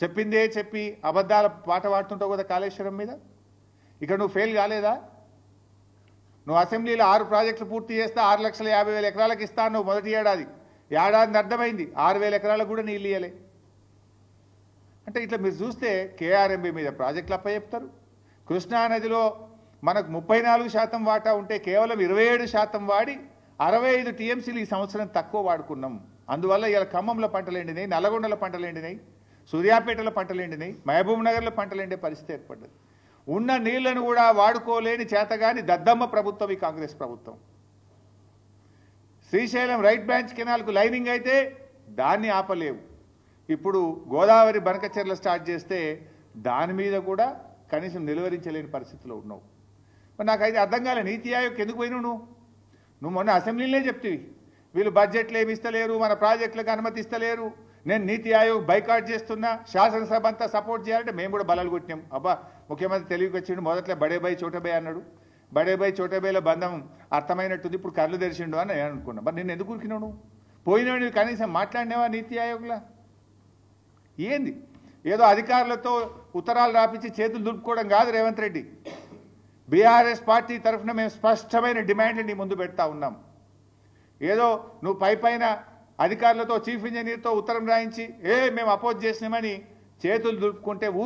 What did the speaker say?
చెప్పిందే చెప్పి అబద్ధాల పాట పాడుతుంటావు కదా కాళేశ్వరం మీద. ఇక్కడ నువ్వు ఫెయిల్ కాలేదా? నువ్వు అసెంబ్లీలో 6 ప్రాజెక్టులు పూర్తి చేస్తే 6,50,000 ఎకరాలకు ఇస్తా నువ్వు మొదటి ఏడాది అర్థమైంది 6,000 ఎకరాలకు కూడా నీళ్ళు ఇయ్యలే. అంటే ఇట్లా మీరు చూస్తే కేఆర్ఎంబీ మీద ప్రాజెక్టులు అప్పచెప్తారు. కృష్ణానదిలో మనకు 34% వాటా ఉంటే కేవలం 27% వాడి 65 టీఎంసీలు ఈ సంవత్సరం తక్కువ వాడుకున్నాం. అందువల్ల ఇలా ఖమ్మంలో పంటలు ఎండినాయి, నల్లగొండలో పంటలు ఎండినాయి, సూర్యాపేటలో పంటలు ఎండినాయి, మహబూబ్ నగర్లో పంటలు ఎండే పరిస్థితి ఏర్పడ్డది. ఉన్న నీళ్లను కూడా వాడుకోలేని చేతగాని దద్దమ్మ ప్రభుత్వం ఈ కాంగ్రెస్ ప్రభుత్వం. శ్రీశైలం రైట్ బ్రాంచ్ కెనాల్కు లైనింగ్ అయితే దాన్ని ఆపలేవు. ఇప్పుడు గోదావరి బనకచెర్ల స్టార్ట్ చేస్తే దాని మీద కూడా కనీసం నిలువరించలేని పరిస్థితిలో ఉన్నావు. మరి నాకైతే అర్థం కాలే, నీతి ఆయోగ్ ఎందుకు పోయినావు నువ్వు మొన్న అసెంబ్లీలోనే చెప్తివి వీళ్ళు బడ్జెట్లు ఏమి ఇస్తలేరు, మన ప్రాజెక్టులకు అనుమతి ఇస్తలేరు, నేను నీతి ఆయోగ్ బైకాట్ చేస్తున్నా, శాసనసభ అంతా సపోర్ట్ చేయాలంటే మేము కూడా బలాలు కొట్టినాం. అబ్బా ముఖ్యమంత్రి తెలివికి వచ్చిండు, మొదట్లో బడేబాయి చోటబాయి అన్నాడు, బడేబాయి చోటబాయిలో బంధం అర్థమైనట్టుంది, ఇప్పుడు కళ్ళు తెరిచిండు అని నేను అనుకున్నా. మరి నేను ఎందుకు ఉరికినావు? పోయినావు కనీసం మాట్లాడినావా నీతి ఆయోగ్లా? ఏంది ఏదో అధికారులతో ఉత్తరాలు రాపించి చేతులు దులుపుకోవడం కాదు రేవంత్ రెడ్డి. బీఆర్ఎస్ పార్టీ తరఫున మేము స్పష్టమైన డిమాండ్లు నీ ముందు పెడతా ఉన్నాం. ఏదో నువ్వు పైన అధికారులతో చీఫ్ ఇంజనీర్తో ఉత్తరం రాయించి మేము అపోజ్ చేసినామని చేతులు దులుపుకుంటే